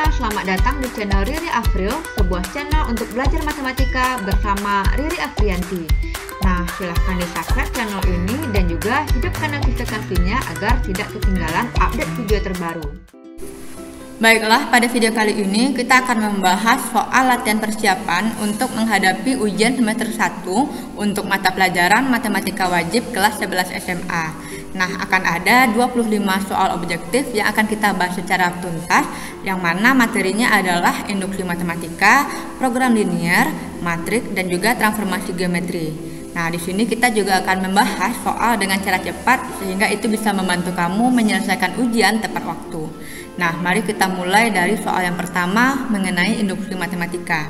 semuanya, selamat datang di channel Riri Afril, sebuah channel untuk belajar matematika bersama Riri Afrianti. Nah, silahkan di-subscribe channel ini dan juga hidupkan notifikasinya agar tidak ketinggalan update video terbaru. Baiklah, pada video kali ini kita akan membahas soal latihan persiapan untuk menghadapi ujian semester 1 untuk mata pelajaran matematika wajib kelas 11 SMA. Nah, akan ada 25 soal objektif yang akan kita bahas secara tuntas, yang mana materinya adalah induksi matematika, program linier, matrik, dan juga transformasi geometri. Nah, di sini kita juga akan membahas soal dengan cara cepat sehingga itu bisa membantu kamu menyelesaikan ujian tepat waktu. Nah, mari kita mulai dari soal yang pertama mengenai induksi matematika.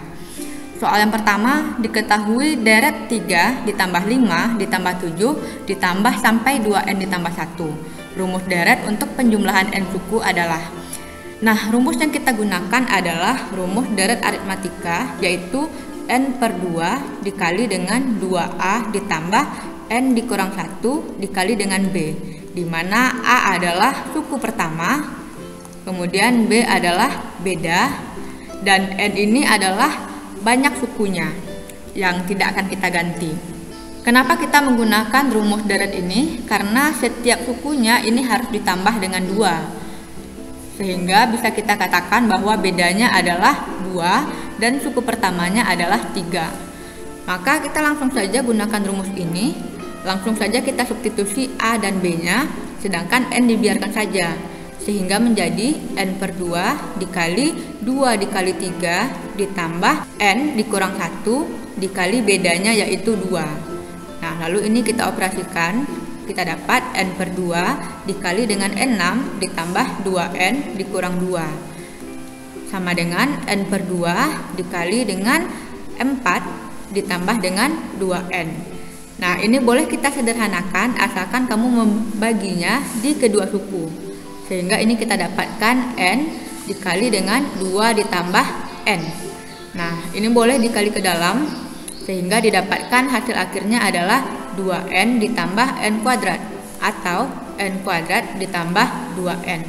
Soal yang pertama, diketahui deret 3 ditambah 5 ditambah 7 ditambah sampai 2n ditambah 1. Rumus deret untuk penjumlahan n suku adalah. Nah, rumus yang kita gunakan adalah rumus deret aritmatika, yaitu n per 2 dikali dengan 2a ditambah n dikurang 1 dikali dengan b, di mana a adalah suku pertama, kemudian b adalah beda, dan n ini adalah banyak sukunya yang tidak akan kita ganti. Kenapa kita menggunakan rumus deret ini? Karena setiap sukunya ini harus ditambah dengan 2, sehingga bisa kita katakan bahwa bedanya adalah 2 dan suku pertamanya adalah 3. Maka kita langsung saja gunakan rumus ini, langsung saja kita substitusi a dan b nya, sedangkan n dibiarkan saja, sehingga menjadi n per 2 dikali 2 dikali 3 ditambah n dikurang 1 dikali bedanya yaitu 2. Nah, lalu ini kita operasikan, kita dapat n per 2 dikali dengan n6 ditambah 2n dikurang 2 sama dengan n per 2 dikali dengan 4 ditambah dengan 2n. Nah, ini boleh kita sederhanakan asalkan kamu membaginya di kedua suku, sehingga ini kita dapatkan n dikali dengan 2 ditambah n. Nah, ini boleh dikali ke dalam, sehingga didapatkan hasil akhirnya adalah 2n ditambah n kuadrat, atau n kuadrat ditambah 2n.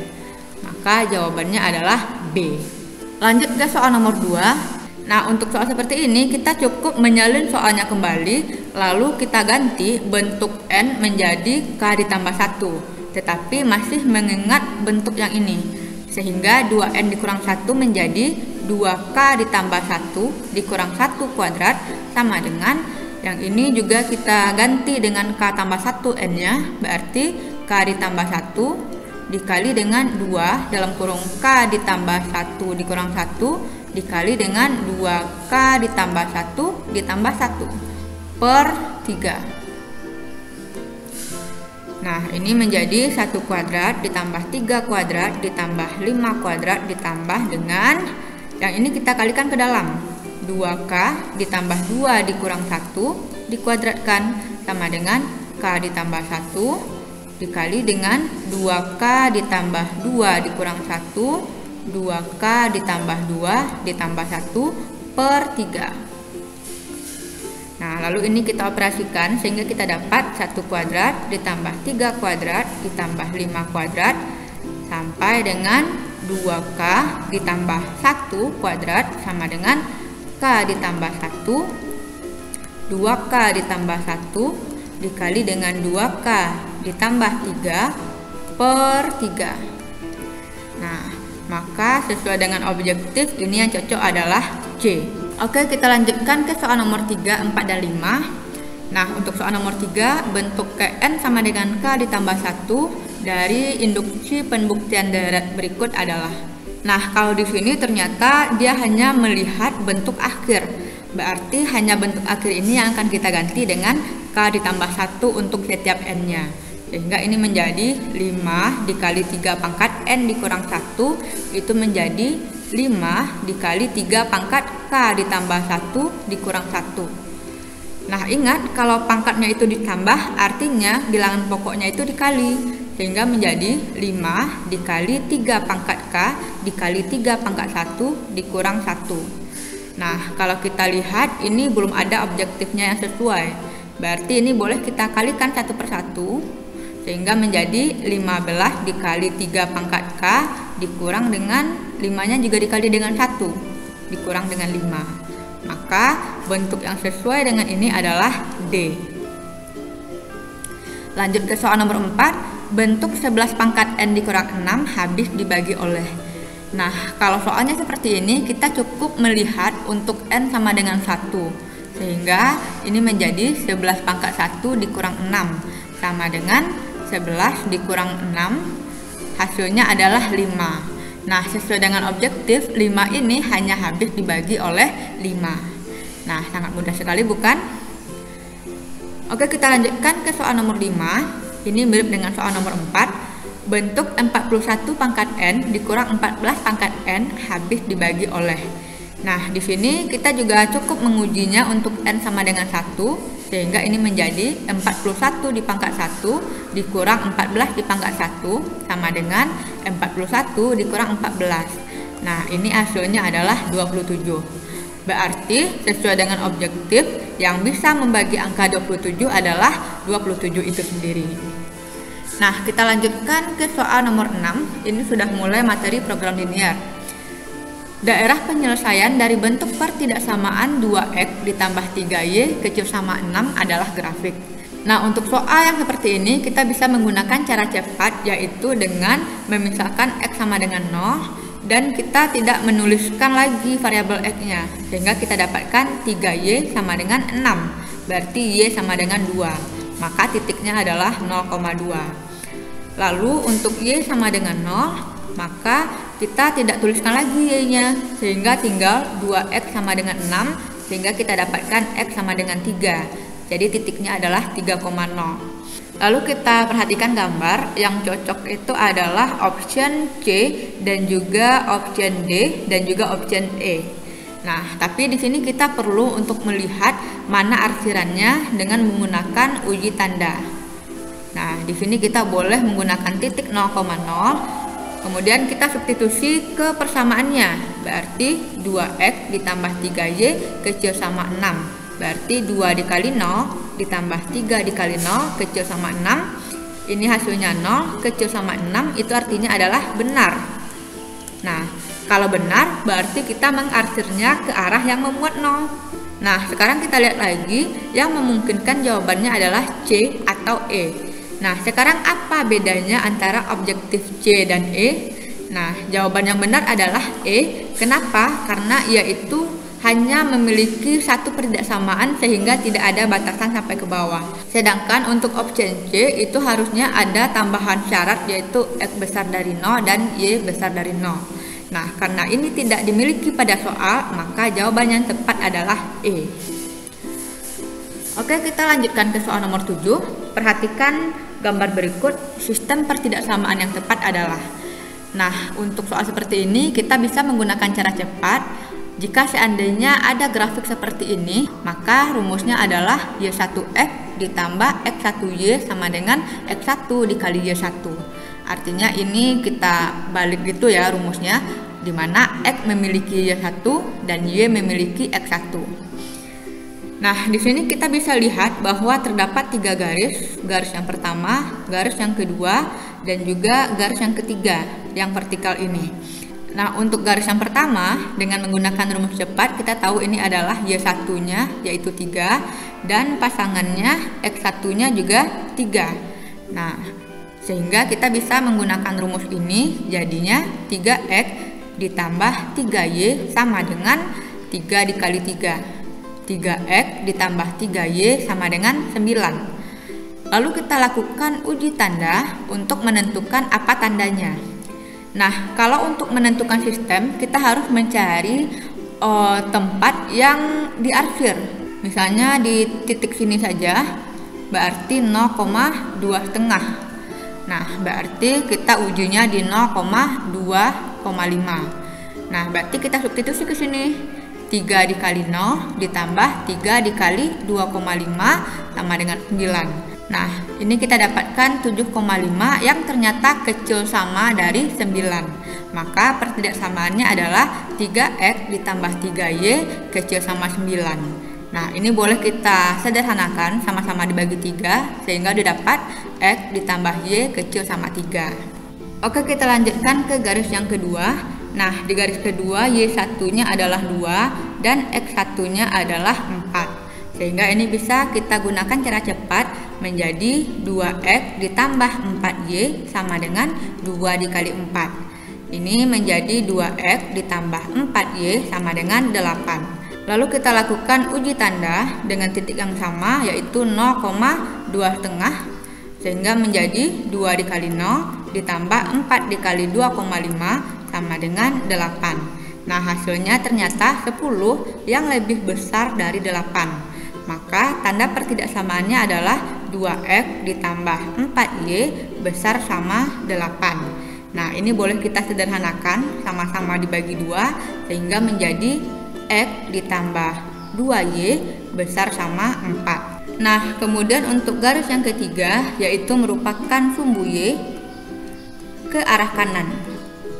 Maka jawabannya adalah B. Lanjut ke soal nomor 2. Nah, untuk soal seperti ini kita cukup menyalin soalnya kembali, lalu kita ganti bentuk n menjadi k ditambah 1, tetapi masih mengingat bentuk yang ini, sehingga 2n dikurang 1 menjadi 2k ditambah 1 dikurang 1 kuadrat sama dengan yang ini juga kita ganti dengan k tambah 1 n nya, berarti k ditambah 1 dikali dengan 2 dalam kurung k ditambah 1 dikurang 1 dikali dengan 2k ditambah 1 ditambah 1 per 3. Nah, ini menjadi 1 kuadrat ditambah 3 kuadrat ditambah 5 kuadrat ditambah dengan yang ini kita kalikan ke dalam. 2k ditambah 2 dikurang 1 dikuadratkan sama dengan k ditambah 1 dikali dengan 2k ditambah 2 dikurang 1 2k ditambah 2 ditambah 1 per 3. Nah, lalu ini kita operasikan sehingga kita dapat 1 kuadrat ditambah 3 kuadrat ditambah 5 kuadrat sampai dengan 2k ditambah 1 kuadrat sama dengan k ditambah 1 2k ditambah 1 dikali dengan 2k ditambah 3 per 3. Nah, maka sesuai dengan objektif ini yang cocok adalah C. Oke, kita lanjutkan ke soal nomor 3, 4, dan 5. Nah, untuk soal nomor 3, bentuk Kn sama dengan K ditambah 1 dari induksi pembuktian deret berikut adalah. Nah, kalau di sini ternyata dia hanya melihat bentuk akhir. Berarti hanya bentuk akhir ini yang akan kita ganti dengan K ditambah 1 untuk setiap n-nya. Sehingga ini menjadi 5 dikali 3 pangkat n dikurang 1 itu menjadi 5 dikali 3 pangkat k ditambah 1 dikurang 1. Nah, ingat kalau pangkatnya itu ditambah artinya bilangan pokoknya itu dikali, sehingga menjadi 5 dikali 3 pangkat k dikali 3 pangkat 1 dikurang 1. Nah, kalau kita lihat ini belum ada objektifnya yang sesuai, berarti ini boleh kita kalikan satu per satu, sehingga menjadi 15 dikali 3 pangkat k dikurang dengan 5-nya juga dikali dengan 1 dikurang dengan 5. Maka bentuk yang sesuai dengan ini adalah D. Lanjut ke soal nomor 4, bentuk 11 pangkat N dikurang 6 habis dibagi oleh. Nah, kalau soalnya seperti ini, kita cukup melihat untuk N sama dengan 1. Sehingga ini menjadi 11 pangkat 1 dikurang 6. Sama dengan 11 dikurang 6, hasilnya adalah 5. Nah, sesuai dengan objektif, 5 ini hanya habis dibagi oleh 5. Nah, sangat mudah sekali bukan? Oke, kita lanjutkan ke soal nomor 5. Ini mirip dengan soal nomor 4. Bentuk 41 pangkat N dikurang 14 pangkat N habis dibagi oleh. Nah, di sini kita juga cukup mengujinya untuk N sama dengan 1, sehingga ini menjadi 41 di pangkat 1 dikurang 14 di pangkat 1 sama dengan 41 dikurang 14. Nah, ini hasilnya adalah 27. Berarti sesuai dengan objektif, yang bisa membagi angka 27 adalah 27 itu sendiri. Nah, kita lanjutkan ke soal nomor 6. Ini sudah mulai materi program linear. Daerah penyelesaian dari bentuk pertidaksamaan 2x ditambah 3y kecil sama 6 adalah grafik. Nah, untuk soal yang seperti ini kita bisa menggunakan cara cepat, yaitu dengan memisahkan x sama dengan 0 dan kita tidak menuliskan lagi variabel x-nya, sehingga kita dapatkan 3y sama dengan 6, berarti y sama dengan 2, maka titiknya adalah 0,2. Lalu untuk y sama dengan 0, maka kita tidak tuliskan lagi y-nya, sehingga tinggal 2x sama dengan 6, sehingga kita dapatkan x sama dengan 3. Jadi titiknya adalah 3,0. Lalu kita perhatikan gambar, yang cocok itu adalah option C dan juga option D dan juga option E. Nah, tapi di sini kita perlu untuk melihat mana arsirannya dengan menggunakan uji tanda. Nah, di sini kita boleh menggunakan titik 0,0, kemudian kita substitusi ke persamaannya, berarti 2x ditambah 3y kecil sama 6, berarti 2 dikali 0 ditambah 3 dikali 0 kecil sama 6, ini hasilnya 0, kecil sama 6, itu artinya adalah benar. Nah, kalau benar berarti kita mengarsirnya ke arah yang memuat 0. Nah, sekarang kita lihat lagi, yang memungkinkan jawabannya adalah C atau E. Nah, sekarang apa bedanya antara objektif C dan E? Nah, jawaban yang benar adalah E. Kenapa? Karena yaitu hanya memiliki satu pertidaksamaan sehingga tidak ada batasan sampai ke bawah. Sedangkan untuk option C itu harusnya ada tambahan syarat, yaitu X besar dari 0 dan Y besar dari 0. Nah, karena ini tidak dimiliki pada soal, maka jawaban yang tepat adalah E. Oke, kita lanjutkan ke soal nomor 7. Perhatikan gambar berikut, sistem pertidaksamaan yang tepat adalah. Nah, untuk soal seperti ini kita bisa menggunakan cara cepat. Jika seandainya ada grafik seperti ini, maka rumusnya adalah Y1X ditambah X1Y sama dengan X1 dikali Y1. Artinya ini kita balik gitu ya rumusnya, di mana X memiliki Y1 dan Y memiliki X1. Nah, di sini kita bisa lihat bahwa terdapat 3 garis, garis yang pertama, garis yang kedua, dan juga garis yang ketiga, yang vertikal ini. Nah, untuk garis yang pertama, dengan menggunakan rumus cepat, kita tahu ini adalah Y1-nya, yaitu 3, dan pasangannya X1-nya juga 3. Nah, sehingga kita bisa menggunakan rumus ini, jadinya 3X ditambah 3Y sama dengan 3 dikali 3. 3x ditambah 3y sama dengan 9. Lalu kita lakukan uji tanda untuk menentukan apa tandanya. Nah, kalau untuk menentukan sistem, kita harus mencari tempat yang diarsir. Misalnya di titik sini saja, berarti 0,2,5. Nah, berarti kita ujinya di 0,2,5. Nah, berarti kita substitusi ke sini. 3 dikali 0 ditambah 3 dikali 2,5 sama dengan 9. Nah, ini kita dapatkan 7,5 yang ternyata kecil sama dari 9. Maka pertidaksamaannya adalah 3x ditambah 3y kecil sama 9. Nah, ini boleh kita sederhanakan, sama-sama dibagi 3 sehingga didapat x ditambah y kecil sama 3. Oke, kita lanjutkan ke garis yang kedua. Nah, di garis kedua Y1-nya adalah 2 dan X1-nya adalah 4. Sehingga ini bisa kita gunakan cara cepat menjadi 2X ditambah 4Y sama dengan 2 dikali 4. Ini menjadi 2X ditambah 4Y sama dengan 8. Lalu kita lakukan uji tanda dengan titik yang sama, yaitu 0,2,5. Sehingga menjadi 2 dikali 0 ditambah 4 dikali 2,5 sama dengan 8. Nah, hasilnya ternyata 10 yang lebih besar dari 8. Maka tanda pertidaksamaannya adalah 2X ditambah 4Y besar sama 8. Nah, ini boleh kita sederhanakan, sama-sama dibagi 2 sehingga menjadi X ditambah 2Y besar sama 4. Nah, kemudian untuk garis yang ketiga, yaitu merupakan sumbu Y ke arah kanan.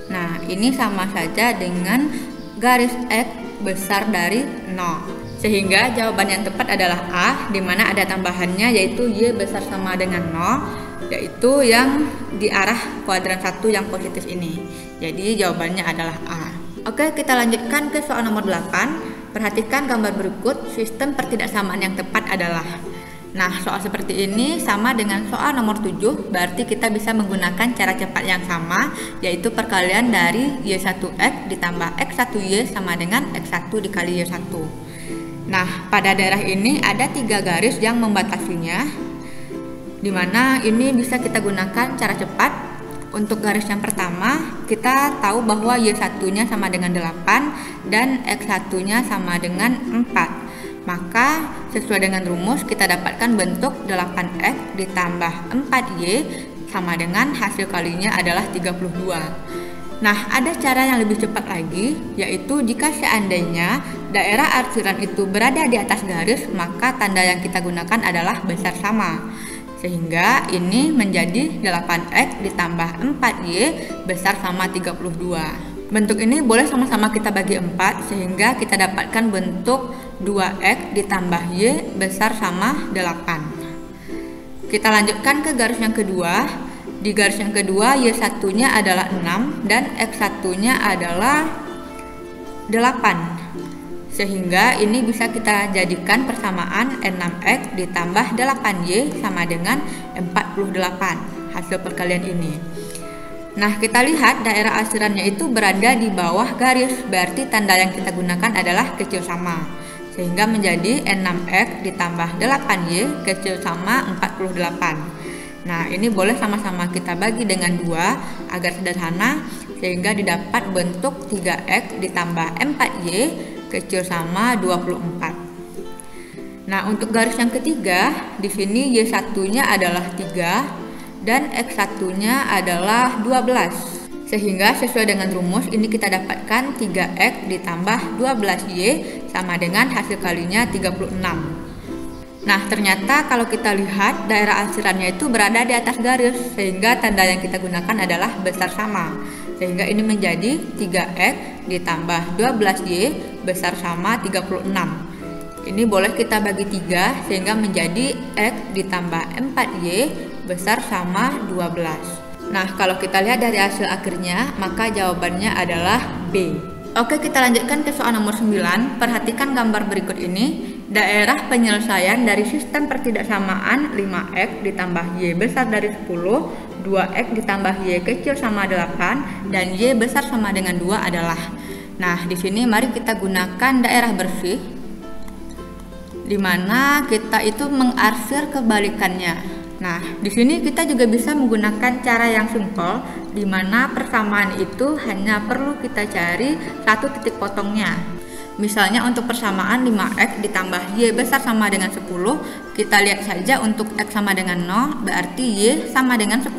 Nah, ini sama saja dengan garis X besar dari 0. Sehingga jawaban yang tepat adalah A, di mana ada tambahannya yaitu Y besar sama dengan 0, yaitu yang di arah kuadran 1 yang positif ini. Jadi jawabannya adalah A. Oke, kita lanjutkan ke soal nomor 8. Perhatikan gambar berikut, sistem pertidaksamaan yang tepat adalah. Nah, soal seperti ini sama dengan soal nomor 7, berarti kita bisa menggunakan cara cepat yang sama, yaitu perkalian dari Y1X ditambah X1Y sama dengan X1 dikali Y1. Nah, pada daerah ini ada 3 garis yang membatasinya, dimana ini bisa kita gunakan cara cepat. Untuk garis yang pertama, kita tahu bahwa Y1-nya sama dengan 8 dan X1-nya sama dengan 4. Maka sesuai dengan rumus kita dapatkan bentuk 8X ditambah 4Y sama dengan hasil kalinya adalah 32. Nah, ada cara yang lebih cepat lagi, yaitu jika seandainya daerah arsiran itu berada di atas garis, maka tanda yang kita gunakan adalah besar sama. Sehingga ini menjadi 8X ditambah 4Y besar sama 32. Bentuk ini boleh sama-sama kita bagi 4 sehingga kita dapatkan bentuk 2X ditambah Y besar sama 8. Kita lanjutkan ke garis yang kedua. Di garis yang kedua Y1-nya adalah 6 dan X1-nya adalah 8. Sehingga ini bisa kita jadikan persamaan 6X ditambah 8Y sama dengan 48. Hasil perkalian ini. Nah, kita lihat daerah arsirannya itu berada di bawah garis, berarti tanda yang kita gunakan adalah kecil sama. Sehingga menjadi 6X ditambah 8Y kecil sama 48. Nah, ini boleh sama-sama kita bagi dengan 2 agar sederhana, sehingga didapat bentuk 3X ditambah 4Y kecil sama 24. Nah, untuk garis yang ketiga, di sini Y1-nya adalah 3 dan X1-nya adalah 12. Sehingga sesuai dengan rumus ini kita dapatkan 3X ditambah 12Y sama dengan hasil kalinya 36. Nah, ternyata kalau kita lihat daerah arsirannya itu berada di atas garis, sehingga tanda yang kita gunakan adalah besar sama. Sehingga ini menjadi 3X ditambah 12Y besar sama 36. Ini boleh kita bagi 3 sehingga menjadi X ditambah 4Y besar sama 12. Nah, kalau kita lihat dari hasil akhirnya, maka jawabannya adalah B. Oke, kita lanjutkan ke soal nomor 9. Perhatikan gambar berikut ini. Daerah penyelesaian dari sistem pertidaksamaan 5X ditambah Y besar dari 10, 2X ditambah Y kecil sama 8, dan Y besar sama dengan 2 adalah. Nah, di sini mari kita gunakan daerah bersih, di mana kita itu mengarsir kebalikannya. Nah, di sini kita juga bisa menggunakan cara yang simpel, di mana persamaan itu hanya perlu kita cari satu titik potongnya. Misalnya untuk persamaan 5X ditambah Y besar sama dengan 10, kita lihat saja untuk X sama dengan 0, berarti Y sama dengan 10.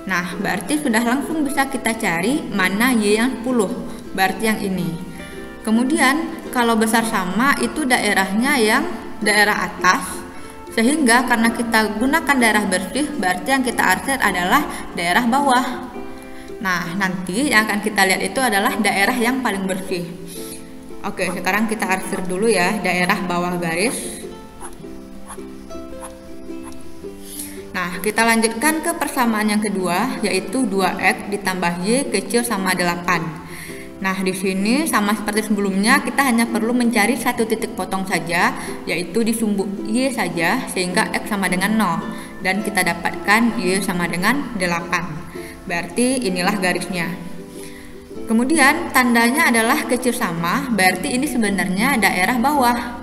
Nah, berarti sudah langsung bisa kita cari mana Y yang 10, berarti yang ini. Kemudian, kalau besar sama itu daerahnya yang daerah atas. Sehingga karena kita gunakan daerah bersih, berarti yang kita arsir adalah daerah bawah. Nah, nanti yang akan kita lihat itu adalah daerah yang paling bersih. Oke, sekarang kita arsir dulu ya daerah bawah garis. Nah, Nah, kita lanjutkan ke persamaan yang kedua, yaitu 2x ditambah y kecil sama 8. Nah, di sini sama seperti sebelumnya, kita hanya perlu mencari satu titik potong saja, yaitu di sumbu y saja, sehingga x sama dengan 0. Dan kita dapatkan y sama dengan 8. Berarti inilah garisnya. Kemudian tandanya adalah kecil sama, berarti ini sebenarnya daerah bawah.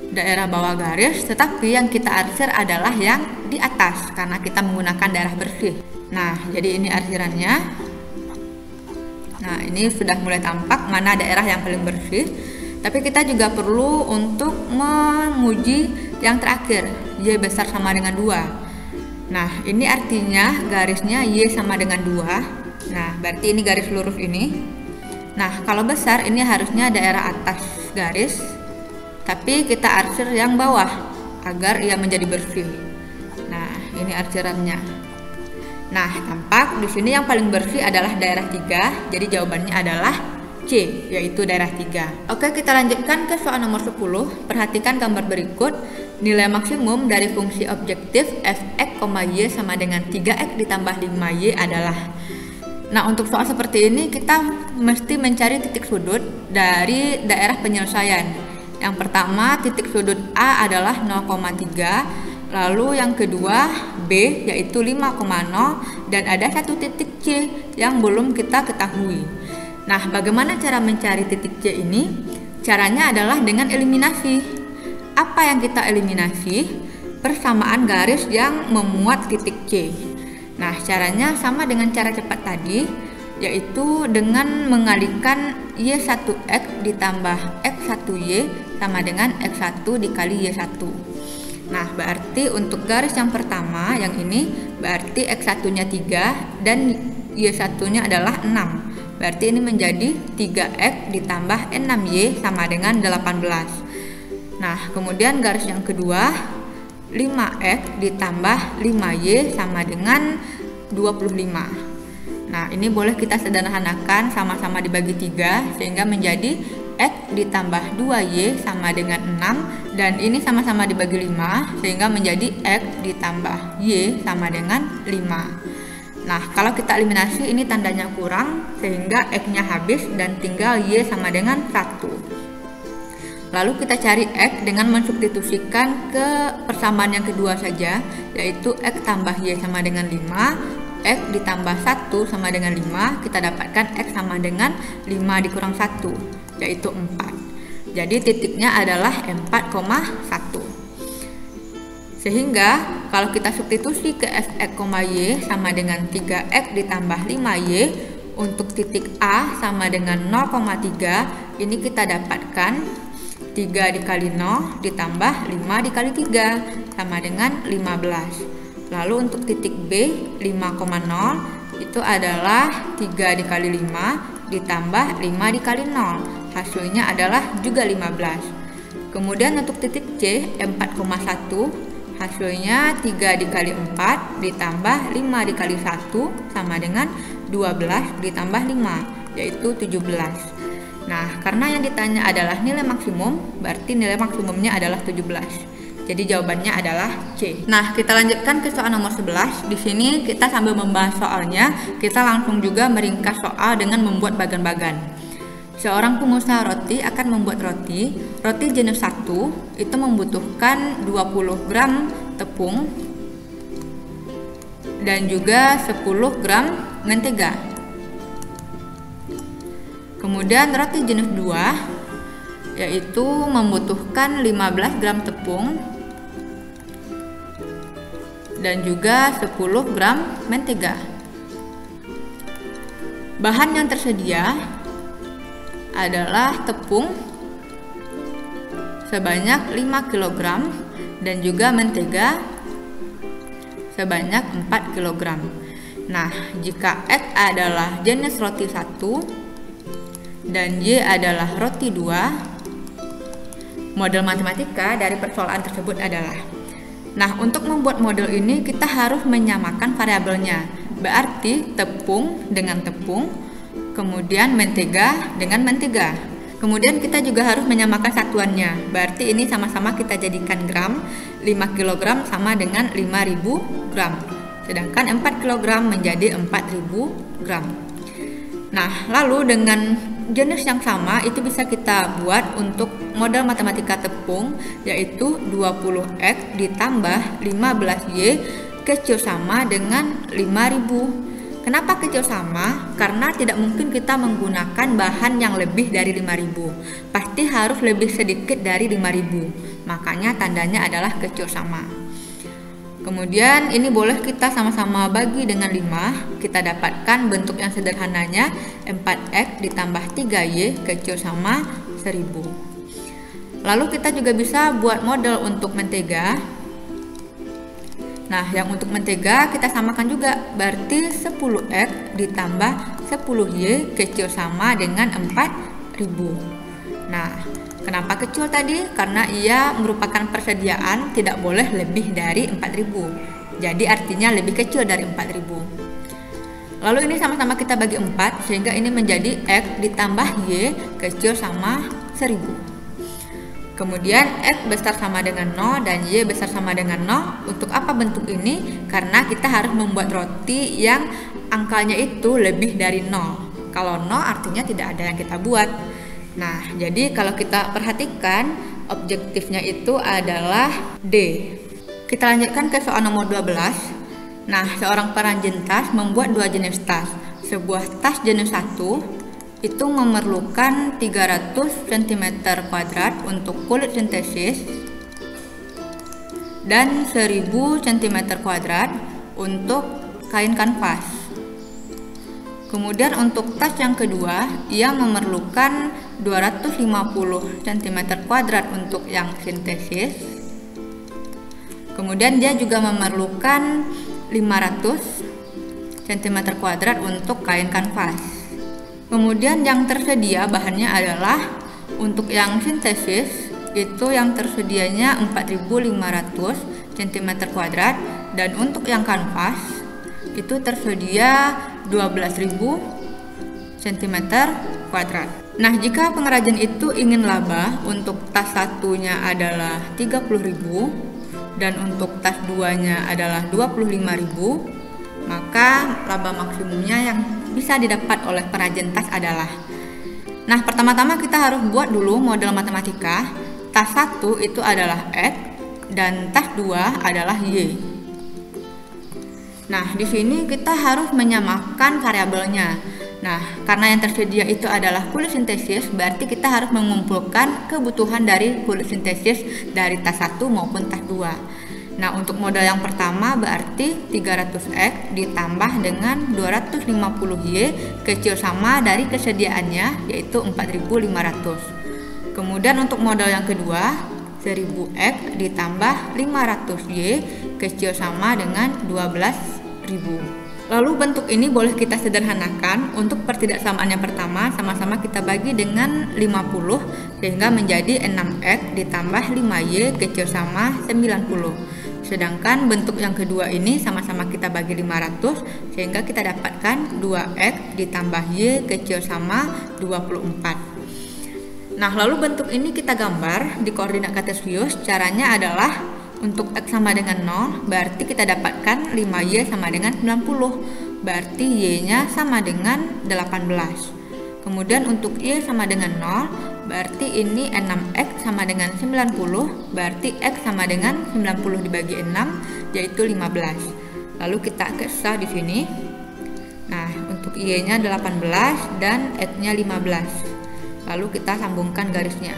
Daerah bawah garis, tetapi yang kita arsir adalah yang di atas, karena kita menggunakan daerah bersih. Nah, jadi ini arsirannya. Nah, ini sudah mulai tampak mana daerah yang paling bersih. Tapi kita juga perlu untuk menguji yang terakhir, y besar sama dengan 2. Nah, ini artinya garisnya y sama dengan 2. Nah, berarti ini garis lurus ini. Nah, kalau besar ini harusnya daerah atas garis, tapi kita arsir yang bawah agar ia menjadi bersih. Nah, ini arsirannya. Nah, tampak di sini yang paling bersih adalah daerah 3, jadi jawabannya adalah C, yaitu daerah 3. Oke, kita lanjutkan ke soal nomor 10. Perhatikan gambar berikut. Nilai maksimum dari fungsi objektif f(x, y) sama dengan 3x ditambah 5y adalah. Nah, untuk soal seperti ini kita mesti mencari titik sudut dari daerah penyelesaian. Yang pertama, titik sudut A adalah 0,3. Lalu yang kedua B yaitu 5,0 dan ada satu titik C yang belum kita ketahui. Nah, bagaimana cara mencari titik C ini? Caranya adalah dengan eliminasi. Apa yang kita eliminasi? Persamaan garis yang memuat titik C. Nah, caranya sama dengan cara cepat tadi, yaitu dengan mengalihkan y1x ditambah x1y sama dengan x1 dikali y1. Nah, berarti untuk garis yang pertama, yang ini, berarti x1-nya 3 dan y1-nya adalah 6. Berarti ini menjadi 3x ditambah 6y sama dengan 18. Nah, kemudian garis yang kedua, 5x ditambah 5y sama dengan 25. Nah, ini boleh kita sederhanakan sama-sama dibagi 3 sehingga menjadi x ditambah 2y sama dengan 6 dan ini sama-sama dibagi 5 sehingga menjadi x ditambah y sama dengan 5. Nah, kalau kita eliminasi ini tandanya kurang sehingga x-nya habis dan tinggal y sama dengan 1. Lalu kita cari x dengan mensubstitusikan ke persamaan yang kedua saja, yaitu x tambah y sama dengan 5, x ditambah 1 sama dengan 5, kita dapatkan x sama dengan 5 dikurang 1, yaitu 4. Jadi titiknya adalah 4,1. Sehingga kalau kita substitusi ke f(x, y) sama dengan 3x ditambah 5y, untuk titik A sama dengan 0,3, ini kita dapatkan 3 dikali 0 ditambah 5 dikali 3 sama dengan 15. Lalu untuk titik B 5,0 itu adalah 3 dikali 5 ditambah 5 dikali 0. Hasilnya adalah juga 15. Kemudian untuk titik C 4,1, hasilnya 3 dikali 4 ditambah 5 dikali 1 sama dengan 12 ditambah 5, yaitu 17. Nah, karena yang ditanya adalah nilai maksimum, berarti nilai maksimumnya adalah 17. Jadi jawabannya adalah C. Nah, kita lanjutkan ke soal nomor 11. Di sini kita sambil membahas soalnya, kita langsung juga meringkas soal dengan membuat bagan-bagan. Seorang pengusaha roti akan membuat roti. Roti jenis 1 itu membutuhkan 20 gram tepung dan juga 10 gram mentega. Kemudian roti jenis 2 yaitu membutuhkan 15 gram tepung dan juga 10 gram mentega. Bahan yang tersedia adalah tepung sebanyak 5 kg dan juga mentega sebanyak 4 kg. Nah, jika X adalah jenis roti 1 dan Y adalah roti 2, model matematika dari persoalan tersebut adalah, nah, untuk membuat model ini kita harus menyamakan variabelnya. Berarti tepung dengan tepung, kemudian mentega dengan mentega. Kemudian kita juga harus menyamakan satuannya. Berarti ini sama-sama kita jadikan gram. 5 kg sama dengan 5.000 gram. Sedangkan 4 kg menjadi 4.000 gram. Nah, lalu dengan jenis yang sama itu bisa kita buat untuk model matematika tepung, yaitu 20X ditambah 15Y kecil sama dengan 5.000. Kenapa kecil sama? Karena tidak mungkin kita menggunakan bahan yang lebih dari 5.000. Pasti harus lebih sedikit dari 5.000. Makanya tandanya adalah kecil sama. Kemudian ini boleh kita sama-sama bagi dengan 5. Kita dapatkan bentuk yang sederhananya 4X ditambah 3Y kecil sama 1.000. Lalu kita juga bisa buat model untuk mentega. Nah, yang untuk mentega kita samakan juga, berarti 10X ditambah 10Y kecil sama dengan 4.000. Nah, kenapa kecil tadi? Karena ia merupakan persediaan, tidak boleh lebih dari 4.000. Jadi artinya lebih kecil dari 4.000. Lalu ini sama-sama kita bagi 4, sehingga ini menjadi X ditambah Y kecil sama 1.000. Kemudian X besar sama dengan 0 dan Y besar sama dengan 0. Untuk apa bentuk ini? Karena kita harus membuat roti yang angkanya itu lebih dari 0. Kalau 0 artinya tidak ada yang kita buat. Nah, jadi kalau kita perhatikan objektifnya itu adalah D. Kita lanjutkan ke soal nomor 12. Nah, seorang peranjin tas membuat 2 jenis tas. Sebuah tas jenis 1 itu memerlukan 300 cm² untuk kulit sintesis dan 1000 cm² untuk kain kanvas. Kemudian untuk tas yang kedua, ia memerlukan 250 cm² untuk yang sintesis. Kemudian dia juga memerlukan 500 cm² untuk kain kanvas. Kemudian yang tersedia bahannya adalah untuk yang sintesis itu yang tersedianya 4.500 cm² dan untuk yang kanvas itu tersedia 12.000 cm². Nah, jika pengrajin itu ingin laba, untuk tas satunya adalah 30.000 dan untuk tas duanya adalah 25.000, maka laba maksimumnya yang bisa didapat oleh pengrajin tas adalah, nah, pertama-tama kita harus buat dulu model matematika. Tas 1 itu adalah X dan tas 2 adalah Y. Nah, di sini kita harus menyamakan variabelnya. Nah, karena yang tersedia itu adalah kulit sintesis, berarti kita harus mengumpulkan kebutuhan dari kulit sintesis dari tas 1 maupun tas 2. Nah, untuk model yang pertama berarti 300X ditambah dengan 250Y kecil sama dari kesediaannya, yaitu 4.500. Kemudian untuk model yang kedua, 1000X ditambah 500Y kecil sama dengan 12.000. Lalu bentuk ini boleh kita sederhanakan. Untuk pertidaksamaan yang pertama, sama-sama kita bagi dengan 50, sehingga menjadi 6X ditambah 5Y kecil sama 90. Sedangkan bentuk yang kedua ini sama-sama kita bagi 500, sehingga kita dapatkan 2X ditambah Y kecil sama 24. Nah, lalu bentuk ini kita gambar di koordinat kartesius. Caranya adalah untuk X sama dengan 0, berarti kita dapatkan 5Y sama dengan 90, berarti Y-nya sama dengan 18. Kemudian untuk Y sama dengan 0, berarti ini 6X sama dengan 90, berarti X sama dengan 90 dibagi 6, yaitu 15. Lalu kita kisah di sini. Nah, untuk Y-nya 18 dan X-nya 15. Lalu kita sambungkan garisnya.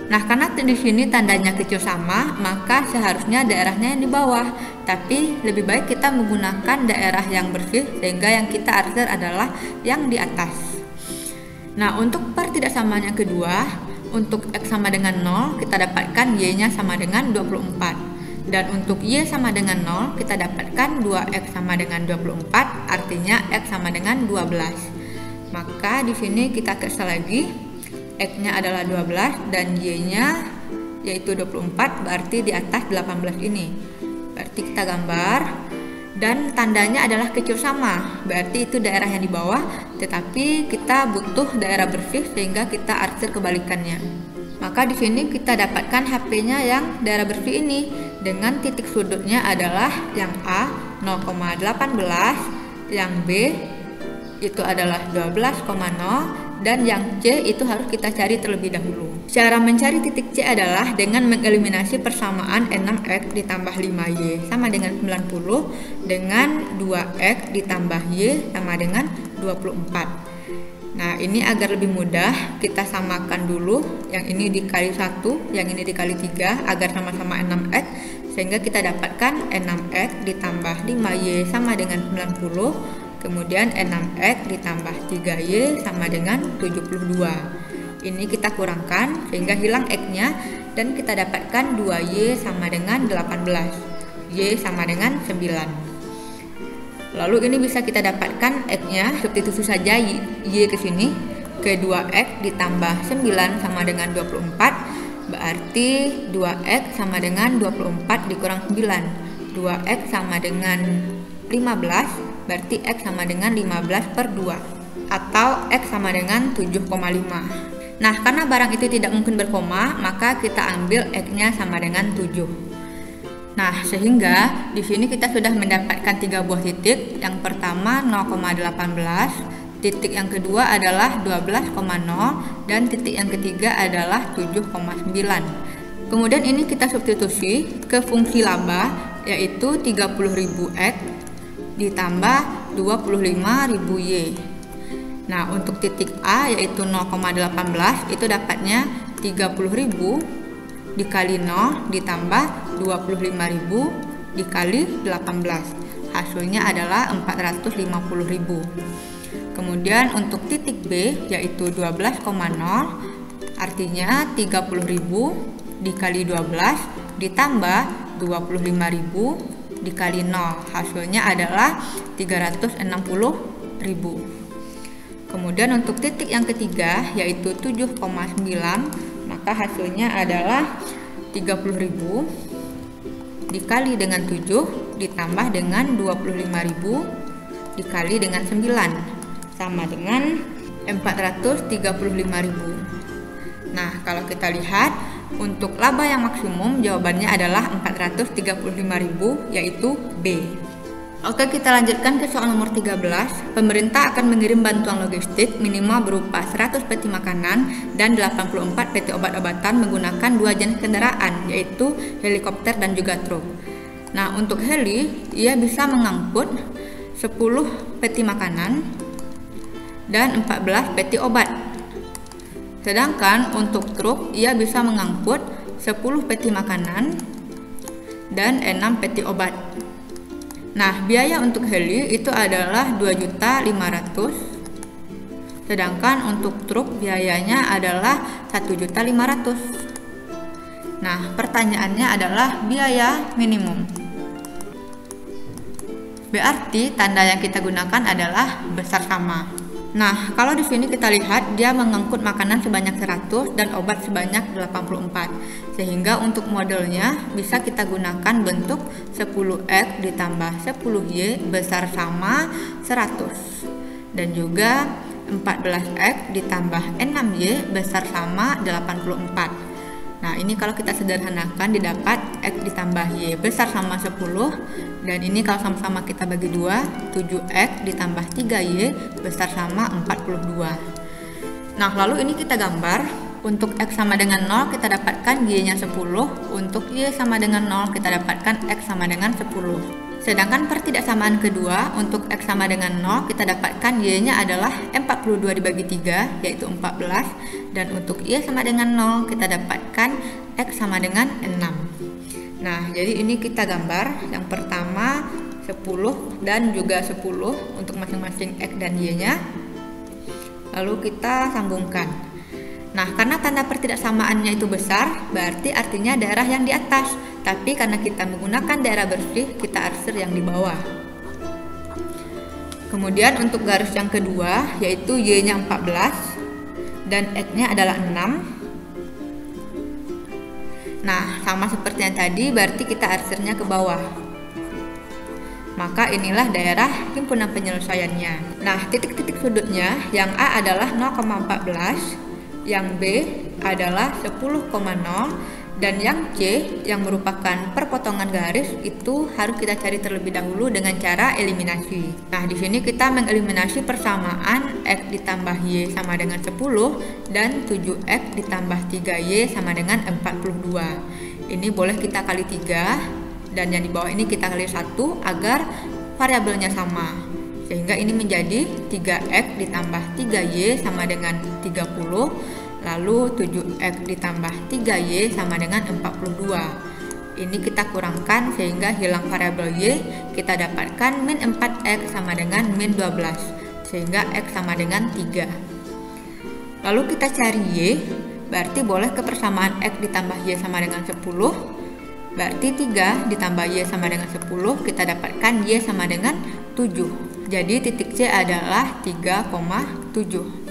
Nah, karena di sini tandanya kecil sama, maka seharusnya daerahnya yang di bawah. Tapi lebih baik kita menggunakan daerah yang bersih, sehingga yang kita arsir adalah yang di atas. Nah, untuk pertidaksamaan yang kedua, untuk X sama dengan 0, kita dapatkan Y-nya sama dengan 24. Dan untuk Y sama dengan 0, kita dapatkan 2X sama dengan 24, artinya X sama dengan 12. Maka di sini kita kisah lagi, X-nya adalah 12 dan Y-nya yaitu 24, berarti di atas 18 ini. Berarti kita gambar dan tandanya adalah kecil sama, berarti itu daerah yang di bawah, tetapi kita butuh daerah bersih sehingga kita arsir kebalikannya. Maka di sini kita dapatkan HP-nya yang daerah bersih ini dengan titik sudutnya adalah yang A 0,18, yang B itu adalah 12,0, dan yang C itu harus kita cari terlebih dahulu. Cara mencari titik C adalah dengan mengeliminasi persamaan 6X ditambah 5Y sama dengan 90 dengan 2X ditambah Y sama dengan 24. Nah, ini agar lebih mudah kita samakan dulu, yang ini dikali 1, yang ini dikali 3 agar sama-sama 6X, sehingga kita dapatkan 6X ditambah 5Y sama dengan 90. Kemudian 6X ditambah 3Y sama dengan 72. Ini kita kurangkan sehingga hilang X-nya dan kita dapatkan 2Y sama dengan 18. Y sama dengan 9. Lalu ini bisa kita dapatkan X-nya, substitusi saja Y ke sini. Ke 2X ditambah 9 sama dengan 24. Berarti 2X sama dengan 24 dikurang 9. 2X sama dengan 15. Berarti X sama dengan 15 per 2 atau X sama dengan 7,5. Nah, karena barang itu tidak mungkin berkoma, maka kita ambil X-nya sama dengan 7. Nah, sehingga di sini kita sudah mendapatkan 3 buah titik. Yang pertama 0,18, titik yang kedua adalah 12,0, dan titik yang ketiga adalah 7,9. Kemudian ini kita substitusi ke fungsi laba, yaitu 30.000 X ditambah 25.000 Y. Nah, untuk titik A yaitu 0,18 itu dapatnya 30.000 dikali 0 ditambah 25.000 dikali 18. Hasilnya adalah 450.000. Kemudian untuk titik B yaitu 12,0 artinya 30.000 dikali 12 ditambah 25.000 dikali 0, hasilnya adalah 360.000. Kemudian untuk titik yang ketiga yaitu 7,9, maka hasilnya adalah 30.000 dikali dengan 7 ditambah dengan 25.000 dikali dengan 9 sama dengan 435.000. Nah, kalau kita lihat untuk laba yang maksimum jawabannya adalah 435.000 yaitu B. Oke, kita lanjutkan ke soal nomor 13. Pemerintah akan mengirim bantuan logistik minimal berupa 100 peti makanan dan 84 peti obat-obatan menggunakan 2 jenis kendaraan yaitu helikopter dan juga truk. Nah, untuk heli ia bisa mengangkut 10 peti makanan dan 14 peti obat. Sedangkan untuk truk ia bisa mengangkut 10 peti makanan dan 6 peti obat. Nah, biaya untuk heli itu adalah 2.500.000. Sedangkan untuk truk biayanya adalah 1.500.000. Nah, pertanyaannya adalah biaya minimum. Berarti tanda yang kita gunakan adalah besar sama. Nah, kalau di sini kita lihat dia mengangkut makanan sebanyak 100 dan obat sebanyak 84. Sehingga untuk modelnya bisa kita gunakan bentuk 10X ditambah 10Y besar sama 100. Dan juga 14X ditambah 6Y besar sama 84. Nah, ini kalau kita sederhanakan didapat X ditambah Y besar sama 10. Dan ini kalau sama-sama kita bagi 2, 7X ditambah 3Y besar sama 42. Nah, lalu ini kita gambar. Untuk X sama dengan 0 kita dapatkan Y-nya 10. Untuk Y sama dengan 0 kita dapatkan X sama dengan 10. Sedangkan pertidaksamaan kedua, untuk X sama dengan 0 kita dapatkan Y-nya adalah 42 dibagi 3 yaitu 14. Dan untuk Y sama dengan 0 kita dapatkan X sama dengan 6. Nah, jadi ini kita gambar. Yang pertama 10 dan juga 10 untuk masing-masing X dan Y-nya. Lalu kita sambungkan. Nah, karena tanda pertidaksamaannya itu besar, berarti artinya daerah yang di atas. Tapi karena kita menggunakan daerah bersih, kita arsir yang di bawah. Kemudian untuk garis yang kedua, yaitu Y-nya 14 dan X-nya adalah 6. Nah, sama seperti yang tadi, berarti kita arsirnya ke bawah. maka inilah daerah himpunan penyelesaiannya. Nah, titik-titik sudutnya yang A adalah 0,14, yang B adalah 10,0, dan yang C yang merupakan perpotongan garis itu harus kita cari terlebih dahulu dengan cara eliminasi. Nah, di sini kita mengeliminasi persamaan X ditambah Y sama dengan 10 dan 7X ditambah 3Y sama dengan 42. Ini boleh kita kali 3 dan yang di bawah ini kita kali 1 agar variabelnya sama. Sehingga ini menjadi 3X ditambah 3Y sama dengan 30. Lalu 7X ditambah 3Y sama dengan 42. Ini kita kurangkan sehingga hilang variabel Y, kita dapatkan min 4X sama dengan min 12, sehingga X sama dengan 3. Lalu kita cari Y, berarti boleh ke persamaan X ditambah Y sama dengan 10, berarti 3 ditambah Y sama dengan 10, kita dapatkan Y sama dengan 7. Jadi titik C adalah 3,7.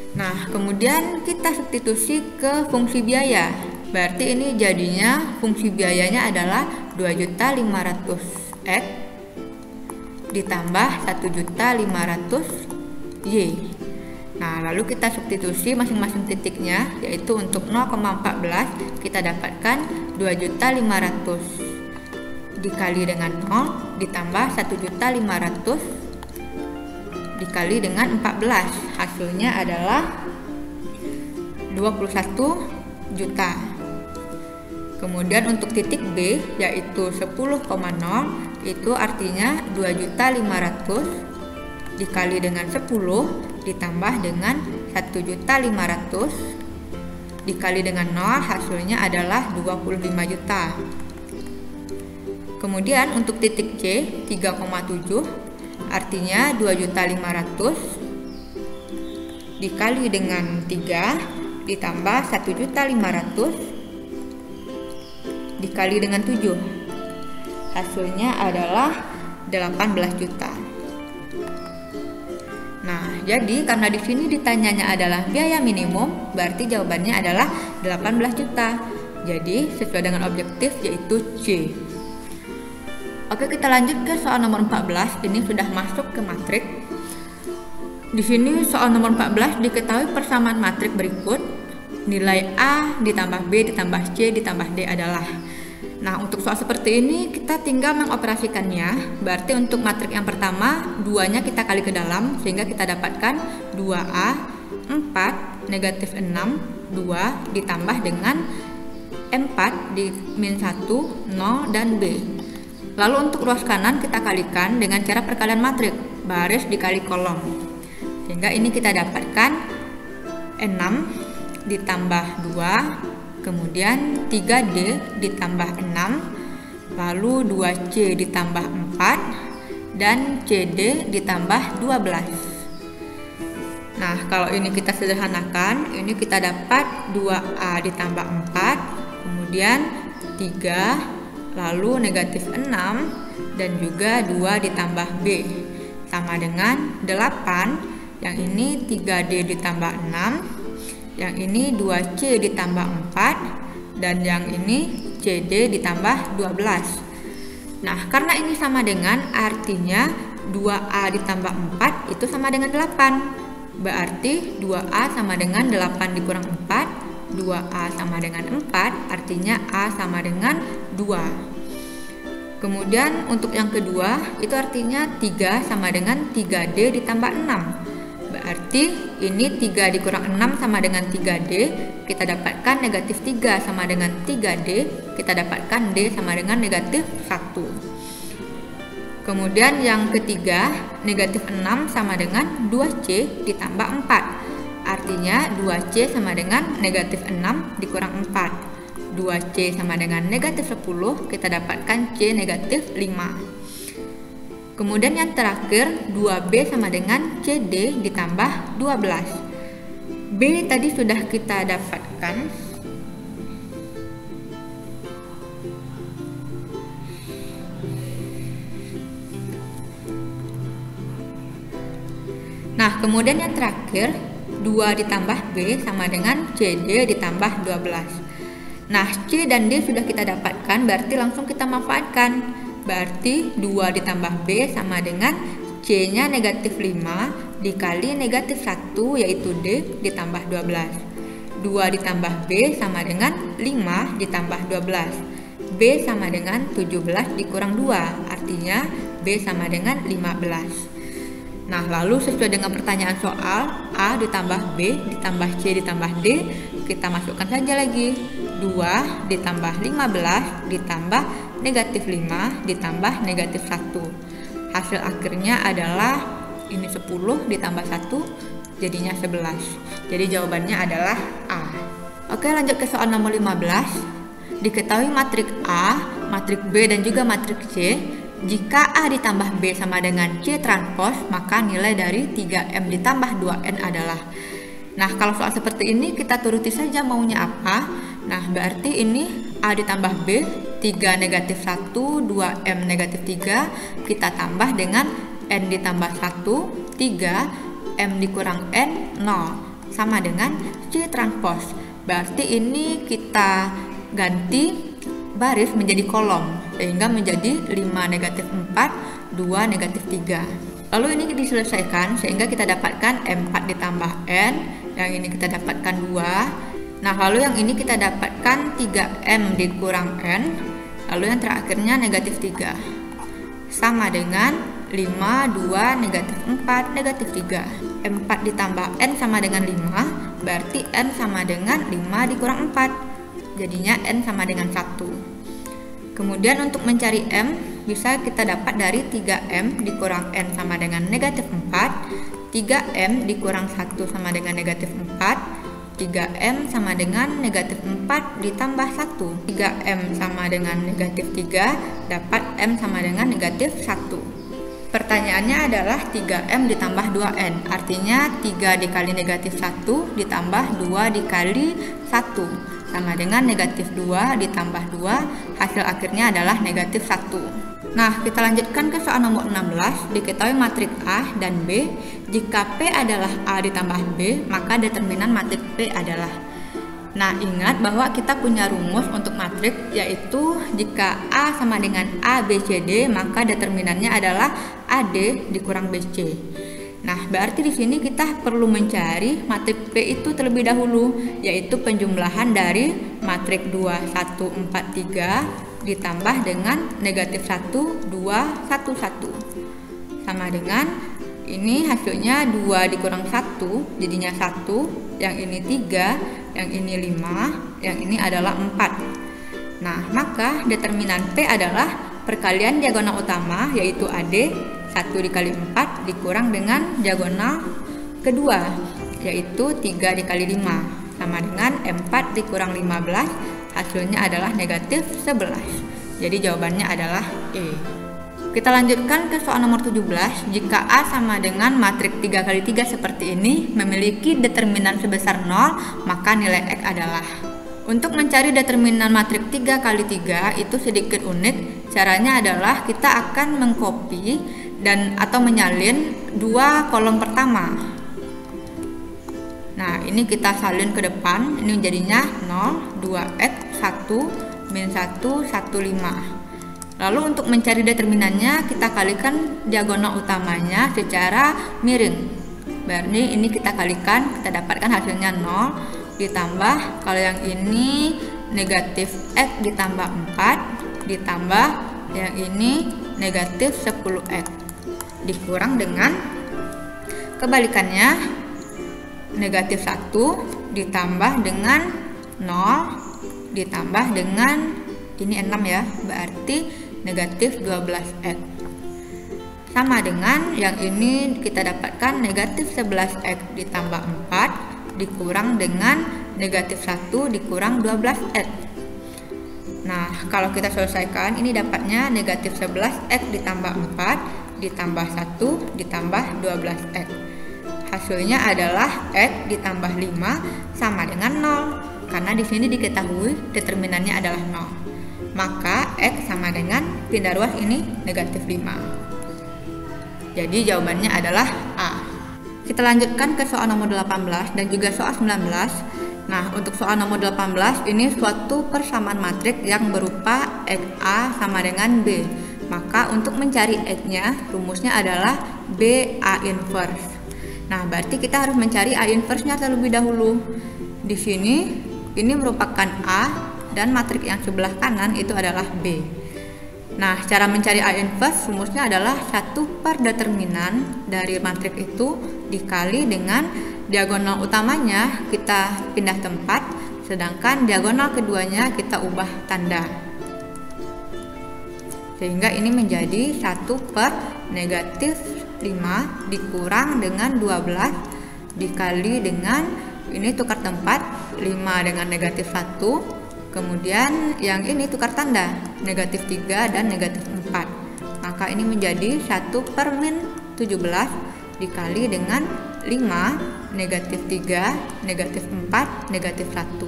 Nah, kemudian kita substitusi ke fungsi biaya. Berarti ini jadinya fungsi biayanya adalah 2.500.X ditambah 1.500.Y. Nah, lalu kita substitusi masing-masing titiknya, yaitu untuk 0,14 kita dapatkan 2.500 dikali dengan 0 ditambah 1.500 dikali dengan 14, hasilnya adalah 21 juta. Kemudian untuk titik B yaitu 10,0, itu artinya 2.500 dikali dengan 10 ditambah dengan 1.500 dikali dengan 0, hasilnya adalah 25 juta. Kemudian untuk titik C 3,7, artinya 2.500 dikali dengan 3 ditambah 1.500 dikali dengan 7. Hasilnya adalah 18 juta. Nah, jadi karena di sini ditanyanya adalah biaya minimum, berarti jawabannya adalah 18 juta. Jadi sesuai dengan objektif yaitu C. Oke, kita lanjut ke soal nomor 14. Ini sudah masuk ke matrik. Di sini soal nomor 14 diketahui persamaan matrik berikut. Nilai A ditambah B ditambah C ditambah D adalah. Nah, untuk soal seperti ini kita tinggal mengoperasikannya. Berarti untuk matrik yang pertama, 2-nya kita kali ke dalam sehingga kita dapatkan 2A 4 negatif 6 2 ditambah dengan 4 di min 1 0 dan B. Lalu untuk ruas kanan kita kalikan dengan cara perkalian matrik, baris dikali kolom. Sehingga ini kita dapatkan 6 ditambah 2, kemudian 3D ditambah 6, lalu 2C ditambah 4, dan CD ditambah 12. Nah, kalau ini kita sederhanakan, ini kita dapat 2A ditambah 4, kemudian 3, lalu negatif 6 dan juga 2 ditambah B sama dengan 8. Yang ini 3D ditambah 6, yang ini 2C ditambah 4, dan yang ini CD ditambah 12. Nah, karena ini sama dengan, artinya 2A ditambah 4 itu sama dengan 8. Berarti 2A sama dengan 8 dikurang 4, 2A sama dengan 4, artinya A sama dengan 2. Kemudian untuk yang kedua, itu artinya 3 sama dengan 3D ditambah 6. Berarti ini 3 dikurang 6 sama dengan 3D, kita dapatkan negatif 3 sama dengan 3D, kita dapatkan D sama dengan negatif 1. Kemudian yang ketiga, negatif 6 sama dengan 2C ditambah 4. Artinya 2C sama dengan negatif 6 dikurang 4. 2C sama dengan negatif 10, kita dapatkan C negatif 5. Kemudian yang terakhir, 2B sama dengan CD ditambah 12. B tadi sudah kita dapatkan. Nah, kemudian yang terakhir, 2 ditambah B sama dengan CD ditambah 12. Nah, C dan D sudah kita dapatkan, berarti langsung kita manfaatkan. Berarti 2 ditambah B sama dengan C-nya negatif 5 dikali negatif 1 yaitu D ditambah 12. 2 ditambah B sama dengan 5 ditambah 12. B sama dengan 17 dikurang 2, artinya B sama dengan 15. Nah, lalu sesuai dengan pertanyaan soal, A ditambah B ditambah C ditambah D, kita masukkan saja lagi. 2 ditambah 15 ditambah negatif 5 ditambah negatif 1. Hasil akhirnya adalah ini 10 ditambah 1 jadinya 11. Jadi jawabannya adalah A. Oke, lanjut ke soal nomor 15. Diketahui matrik A, matrik B dan juga matrik C. Jika A ditambah B sama dengan C transpos, maka nilai dari 3M ditambah 2N adalah. Nah, kalau soal seperti ini kita turuti saja maunya apa. Nah, berarti ini A ditambah B, 3 negatif 1, 2M negatif 3, kita tambah dengan N ditambah 1, 3, M dikurang N, 0, sama dengan C transpos. Berarti ini kita ganti baris menjadi kolom, sehingga menjadi 5 negatif 4, 2 negatif 3. Lalu ini diselesaikan sehingga kita dapatkan M4 ditambah N, yang ini kita dapatkan 2. Nah, lalu yang ini kita dapatkan 3M dikurang N, lalu yang terakhirnya negatif 3. Sama dengan 5, 2, negatif 4, negatif 3. M4 ditambah N sama dengan 5, berarti N sama dengan 5 dikurang 4. Jadinya N sama dengan 1. Kemudian untuk mencari M, bisa kita dapat dari 3M dikurang N sama dengan negatif 4, 3M dikurang 1 sama dengan negatif 4, 3M sama dengan negatif 4 ditambah 1. 3M sama dengan negatif 3, dapat M sama dengan negatif 1. Pertanyaannya adalah 3M ditambah 2N, artinya 3 dikali negatif 1 ditambah 2 dikali 1, sama dengan negatif 2 ditambah 2, hasil akhirnya adalah negatif 1. Nah, kita lanjutkan ke soal nomor 16. Diketahui matrik A dan B. Jika P adalah A ditambah B, maka determinan matrik P adalah. Nah, ingat bahwa kita punya rumus untuk matrik, yaitu jika A sama dengan A, B, C, D, maka determinannya adalah AD dikurang BC. Nah, berarti di sini kita perlu mencari matrik P itu terlebih dahulu, yaitu penjumlahan dari matrik 2, 1, 4, 3 ditambah dengan negatif 1, 2, 1, 1. Sama dengan ini hasilnya 2 dikurang 1 jadinya 1, yang ini 3, yang ini 5, yang ini adalah 4. Nah, maka determinan P adalah perkalian diagonal utama yaitu AD, 1 dikali 4 dikurang dengan diagonal kedua yaitu 3 dikali 5, sama dengan 4 dikurang 15, hasilnya adalah negatif 11. Jadi jawabannya adalah E. Kita lanjutkan ke soal nomor 17. Jika A sama dengan matrik 3 kali 3 seperti ini, memiliki determinan sebesar 0, maka nilai X adalah. Untuk mencari determinan matrik 3 kali 3 itu sedikit unik. Caranya adalah kita akan mengcopy dan atau menyalin dua kolom pertama. Nah, ini kita salin ke depan, ini jadinya 0, 2x, 1, min 1, 1, 5. Lalu untuk mencari determinannya, kita kalikan diagonal utamanya secara miring. Berarti ini kita kalikan, kita dapatkan hasilnya 0, ditambah, kalau yang ini negatif x ditambah 4, ditambah yang ini negatif 10x. Dikurang dengan kebalikannya, negatif 1 ditambah dengan 0 ditambah dengan ini 6 ya, berarti negatif 12x. Sama dengan yang ini kita dapatkan negatif 11x ditambah 4 dikurang dengan negatif 1 dikurang 12x. Nah, kalau kita selesaikan ini dapatnya negatif 11x ditambah 4 ditambah 1 ditambah 12x. Hasilnya adalah X ditambah 5 sama dengan 0. Karena di sini diketahui determinannya adalah 0. Maka X sama dengan pindah ruas ini negatif 5. Jadi jawabannya adalah A. Kita lanjutkan ke soal nomor 18 dan juga soal 19. Nah, untuk soal nomor 18 ini suatu persamaan matrik yang berupa XA sama dengan B. Maka untuk mencari X-nya, rumusnya adalah B A inverse. Nah, berarti kita harus mencari A inverse-nya terlebih dahulu. Di sini, ini merupakan A, dan matriks yang sebelah kanan itu adalah B. Nah, cara mencari A inverse, rumusnya adalah 1 per determinan dari matriks itu dikali dengan diagonal utamanya kita pindah tempat, sedangkan diagonal keduanya kita ubah tanda. Sehingga ini menjadi 1 per negatif 5 dikurang dengan 12 dikali dengan, ini tukar tempat, 5 dengan negatif 1, kemudian yang ini tukar tanda, negatif 3 dan negatif 4. Maka ini menjadi 1 per min 17 dikali dengan 5, negatif 3, negatif 4, negatif 1.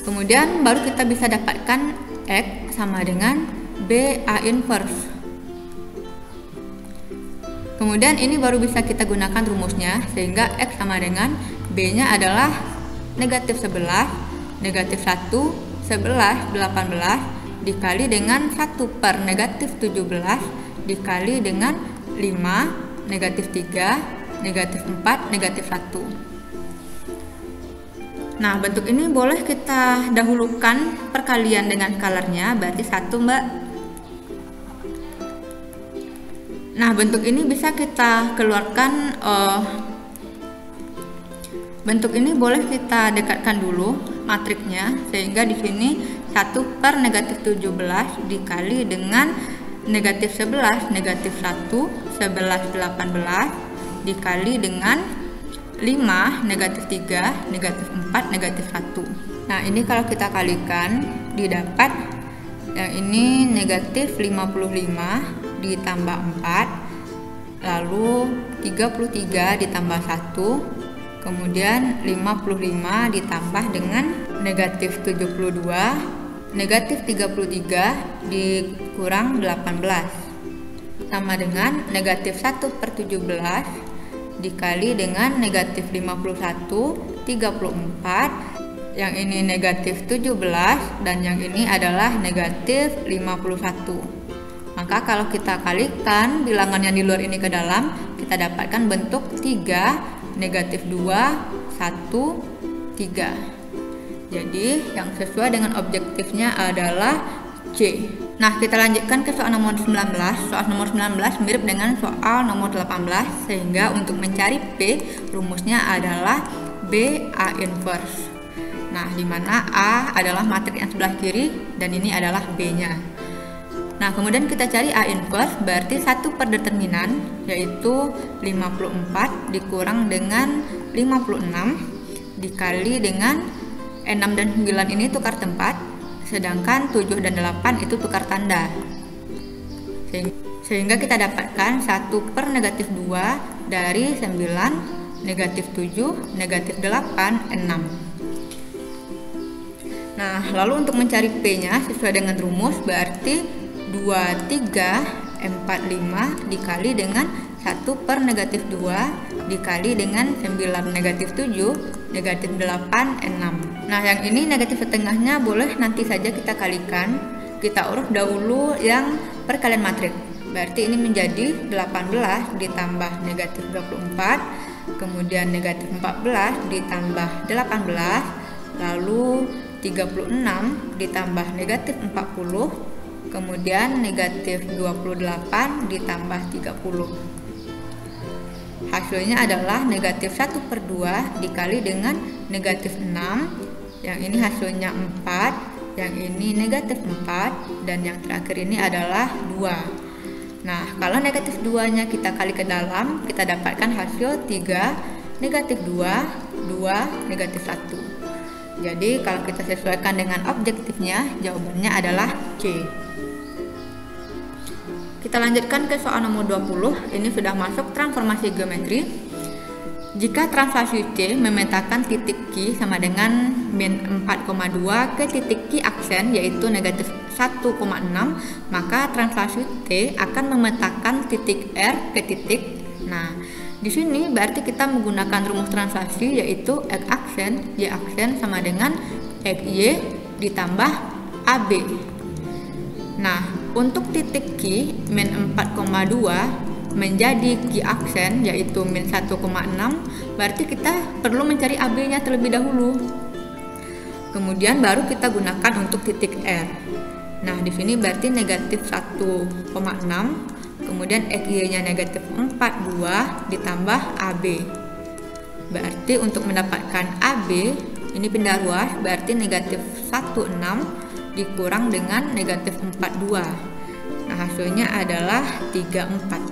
Kemudian baru kita bisa dapatkan X sama dengan B A inverse. Kemudian ini baru bisa kita gunakan rumusnya, sehingga X sama dengan B-nya adalah negatif 11, negatif 1, 11, 18 dikali dengan 1 per negatif 17 dikali dengan 5, negatif 3, negatif 4, negatif 1. Nah, bentuk ini boleh kita dahulukan perkalian dengan skalarnya, berarti 1, Mbak. Nah, bentuk ini bisa kita keluarkan, bentuk ini boleh kita dekatkan dulu matriksnya, sehingga di sini 1 per negatif 17 dikali dengan negatif 11, negatif 1, 11, 18 dikali dengan 5, negatif 3, negatif 4, negatif 1. Nah, ini kalau kita kalikan didapat yang ini negatif 55 ditambah 4, lalu 33 ditambah 1, kemudian 55 ditambah dengan negatif 72, negatif 33 dikurang 18 sama dengan negatif 1 per 17 dikali dengan negatif 51, 34, yang ini negatif 17 dan yang ini adalah negatif 51. Maka kalau kita kalikan bilangan yang di luar ini ke dalam, kita dapatkan bentuk 3, negatif 2, 1, 3. Jadi yang sesuai dengan objektifnya adalah C. Nah, kita lanjutkan ke soal nomor 19. Soal nomor 19 mirip dengan soal nomor 18, sehingga untuk mencari P, rumusnya adalah B A inverse. Nah, di mana A adalah matriks yang sebelah kiri dan ini adalah B-nya. Nah, kemudian kita cari A inverse, berarti 1 per determinan, yaitu 54 dikurang dengan 56 dikali dengan 6 dan 9 ini tukar tempat, sedangkan 7 dan 8 itu tukar tanda. Sehingga kita dapatkan 1 per negatif 2 dari 9, negatif 7, negatif 8, 6. Nah, lalu untuk mencari P-nya sesuai dengan rumus, berarti 2, 3, 4, 5 dikali dengan 1 per negatif 2 dikali dengan 9 negatif 7, negatif 8, 6. Nah, yang ini negatif setengahnya boleh nanti saja kita kalikan. Kita urut dahulu yang perkalian matriks. Berarti ini menjadi 18 ditambah negatif 24, kemudian negatif 14 ditambah 18, lalu 36 ditambah negatif 40, kemudian negatif 28 ditambah 30. Hasilnya adalah negatif 1 per 2 dikali dengan negatif 6, yang ini hasilnya 4, yang ini negatif 4, dan yang terakhir ini adalah 2. Nah, kalau negatif 2-nya kita kali ke dalam, kita dapatkan hasil 3, negatif 2, 2, negatif 1. Jadi, kalau kita sesuaikan dengan objektifnya, jawabannya adalah C. Kita lanjutkan ke soal nomor 20. Ini sudah masuk transformasi geometri. Jika translasi C memetakan titik Q sama dengan min 4,2 ke titik Q aksen yaitu negatif 1,6, maka translasi T akan memetakan titik R ke titik. Nah, di sini berarti kita menggunakan rumus translasi yaitu X aksen, Y aksen sama dengan XY ditambah AB. Nah, untuk titik Q min 4,2 menjadi Q aksen yaitu min 1,6, berarti kita perlu mencari AB-nya terlebih dahulu. Kemudian baru kita gunakan untuk titik R. Nah, di sini berarti negatif 1,6, kemudian XY-nya negatif 42 ditambah AB. Berarti untuk mendapatkan AB, ini pindah ruas, berarti negatif 16 dikurang dengan negatif 42. Nah, hasilnya adalah 34.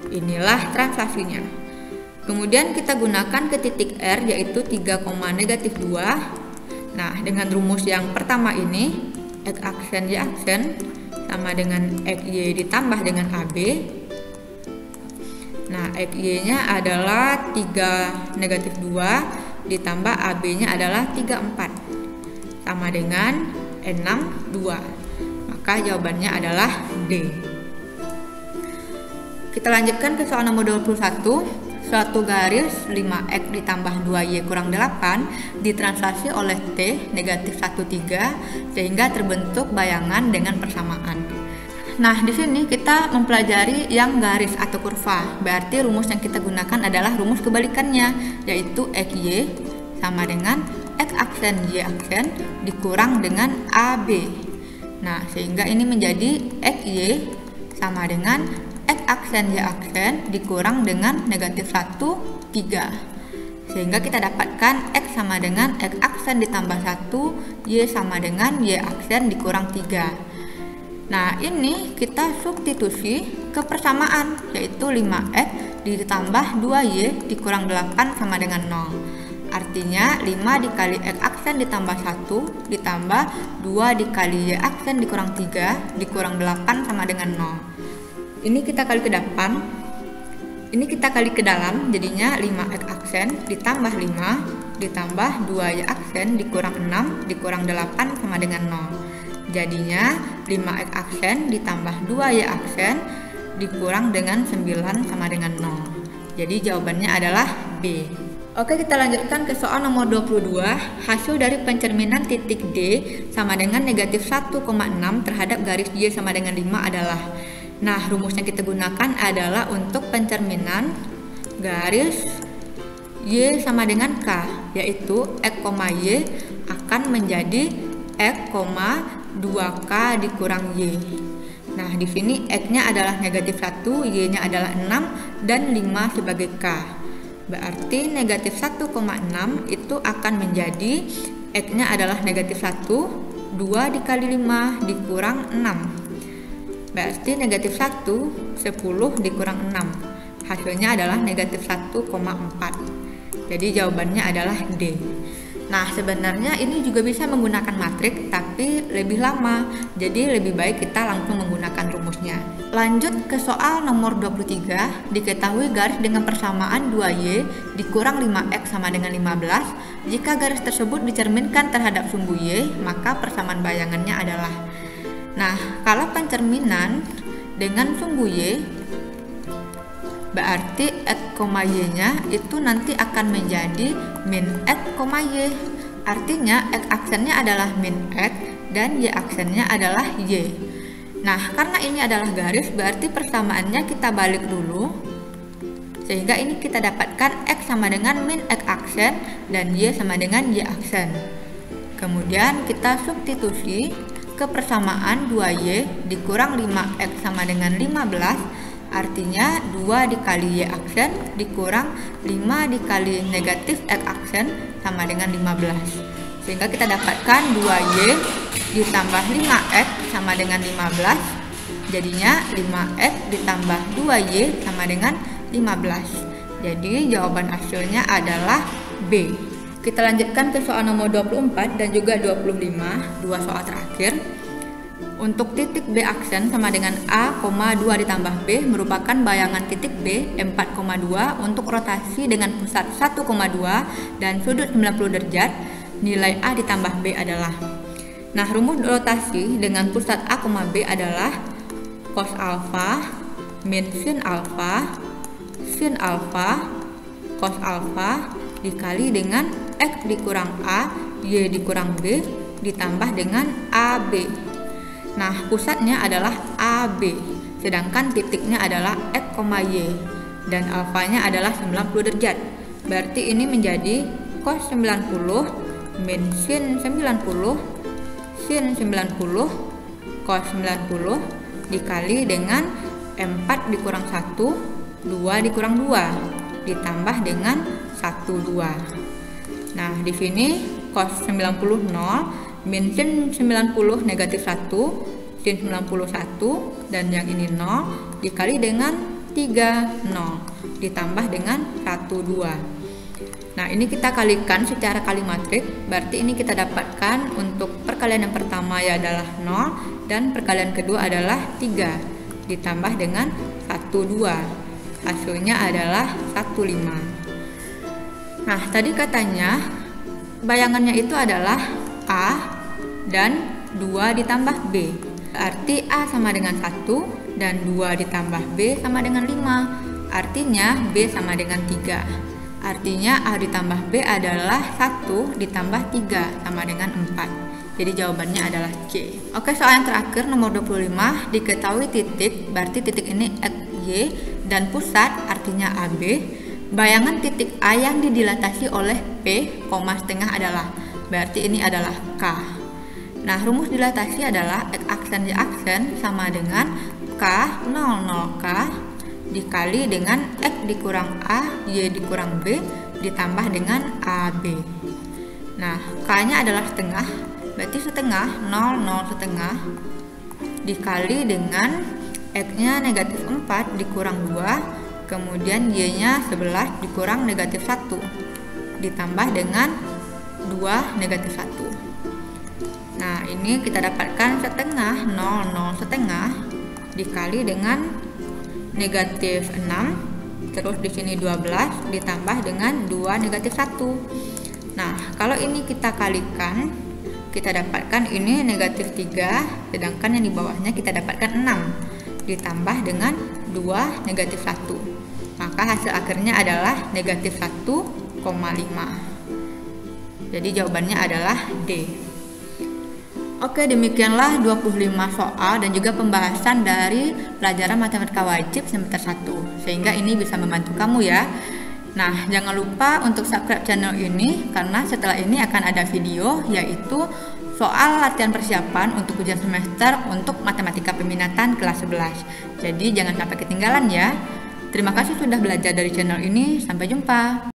Inilah translasinya. Kemudian kita gunakan ke titik R yaitu 3, negatif 2. Nah, dengan rumus yang pertama ini, X aksen Y aksen sama dengan XY ditambah dengan AB. Nah, XY-nya adalah 3, negatif 2 ditambah AB-nya adalah 34. Sama dengan 62. Maka jawabannya adalah D. Kita lanjutkan ke soal nomor 21. Suatu garis 5X ditambah 2Y kurang 8 ditranslasi oleh T negatif 13 sehingga terbentuk bayangan dengan persamaan. Nah, di sini kita mempelajari yang garis atau kurva. Berarti rumus yang kita gunakan adalah rumus kebalikannya, yaitu XY sama dengan X aksen Y aksen dikurang dengan AB. Nah, sehingga ini menjadi XY sama dengan X aksen Y aksen dikurang dengan negatif 1, 3. Sehingga kita dapatkan X sama dengan X aksen ditambah 1, Y sama dengan Y aksen dikurang 3. Nah, ini kita substitusi ke persamaan, yaitu 5X ditambah 2Y dikurang 8 sama dengan 0. Artinya 5 dikali X aksen ditambah 1 ditambah 2 dikali Y aksen dikurang 3 dikurang 8 sama dengan 0. Ini kita kali ke depan, ini kita kali ke dalam, jadinya 5X aksen ditambah 5 ditambah 2Y aksen dikurang 6 dikurang 8 sama dengan 0. Jadinya 5X aksen ditambah 2Y aksen dikurang dengan 9 sama dengan 0. Jadi jawabannya adalah B. Oke, kita lanjutkan ke soal nomor 22. Hasil dari pencerminan titik D sama dengan negatif 1,6 terhadap garis Y sama dengan 5 adalah. Nah, rumus yang kita gunakan adalah untuk pencerminan garis Y sama dengan K, yaitu X, Y akan menjadi X, 2K dikurang Y. Nah, di sini X-nya adalah negatif 1, Y-nya adalah 6, dan 5 sebagai K. Berarti negatif 1,6 itu akan menjadi X-nya adalah negatif 1, 2 dikali 5 dikurang 6. Berarti negatif 1, 10 dikurang 6. Hasilnya adalah negatif 1,4. Jadi jawabannya adalah D. Nah, sebenarnya ini juga bisa menggunakan matriks, tapi lebih lama. Jadi lebih baik kita langsung menggunakan rumusnya. Lanjut ke soal nomor 23. Diketahui garis dengan persamaan 2Y dikurang 5X sama dengan 15. Jika garis tersebut dicerminkan terhadap sumbu Y, maka persamaan bayangannya adalah. Nah, kalau pencerminan dengan sumbu Y, berarti X, Y-nya itu nanti akan menjadi min X, Y. Artinya X aksennya adalah min X dan Y aksennya adalah Y. Nah, karena ini adalah garis, berarti persamaannya kita balik dulu. Sehingga ini kita dapatkan X sama dengan min X aksen dan Y sama dengan Y aksen. Kemudian kita substitusi ke persamaan 2Y dikurang 5X sama dengan 15. Artinya 2 dikali Y aksen dikurang 5 dikali negatif X aksen sama dengan 15. Sehingga kita dapatkan 2Y ditambah 5X sama dengan 15. Jadinya 5X ditambah 2Y sama dengan 15. Jadi jawaban hasilnya adalah B. Kita lanjutkan ke soal nomor 24 dan juga 25, dua soal terakhir. Untuk titik B aksen sama dengan A, 2 ditambah B merupakan bayangan titik B 4,2 untuk rotasi dengan pusat 1,2 dan sudut 90 derajat. Nilai A ditambah B adalah. Nah, rumus rotasi dengan pusat A, B adalah cos alfa min sin alfa cos alfa dikali dengan X dikurang A, Y dikurang B ditambah dengan AB. Nah, pusatnya adalah AB, sedangkan titiknya adalah X, Y, dan alfanya adalah 90 derajat. Berarti ini menjadi cos 90 min sin 90 sin 90 cos 90 dikali dengan 4 dikurang 1, 2 dikurang 2, ditambah dengan 1, 2. Nah, di sini cos 90 0, min sin 90 negatif 1, sin 90 1, dan yang ini 0, dikali dengan 3, 0, ditambah dengan 1, 2. Nah, ini kita kalikan secara kali matrik, berarti ini kita dapatkan untuk perkalian yang pertama ya adalah 0, dan perkalian kedua adalah 3, ditambah dengan 1, 2. Hasilnya adalah 1, 5. Nah, tadi katanya bayangannya itu adalah A dan 2 ditambah B. Berarti A sama dengan 1 dan 2 ditambah B sama dengan 5. Artinya B sama dengan 3. Artinya A ditambah B adalah 1 ditambah 3 sama dengan 4. Jadi jawabannya adalah C. Oke, soal yang terakhir nomor 25. Diketahui titik, berarti titik ini X, Y, dan pusat artinya AB. Bayangan titik A yang didilatasi oleh P, koma setengah adalah, berarti ini adalah K. Nah, rumus dilatasi adalah X aksen Y aksen sama dengan K 00K dikali dengan X dikurang A, Y dikurang B, ditambah dengan AB. Nah, K-nya adalah setengah, berarti setengah, 00 setengah, dikali dengan X-nya negatif 4 dikurang 2, kemudian Y-nya 11 dikurang negatif 1, ditambah dengan 2 negatif 1. Nah, ini kita dapatkan setengah, 00 setengah, dikali dengan negatif 6, terus di sini 12 ditambah dengan 2 negatif 1. Nah, kalau ini kita kalikan, kita dapatkan ini negatif 3, sedangkan yang di bawahnya kita dapatkan 6 ditambah dengan 2 negatif 1. Maka hasil akhirnya adalah negatif 1,5. Jadi jawabannya adalah D. Oke, demikianlah 25 soal dan juga pembahasan dari pelajaran matematika wajib semester 1. Sehingga ini bisa membantu kamu ya. Nah, jangan lupa untuk subscribe channel ini karena setelah ini akan ada video yaitu soal latihan persiapan untuk ujian semester untuk matematika peminatan kelas 11. Jadi jangan sampai ketinggalan ya. Terima kasih sudah belajar dari channel ini. Sampai jumpa.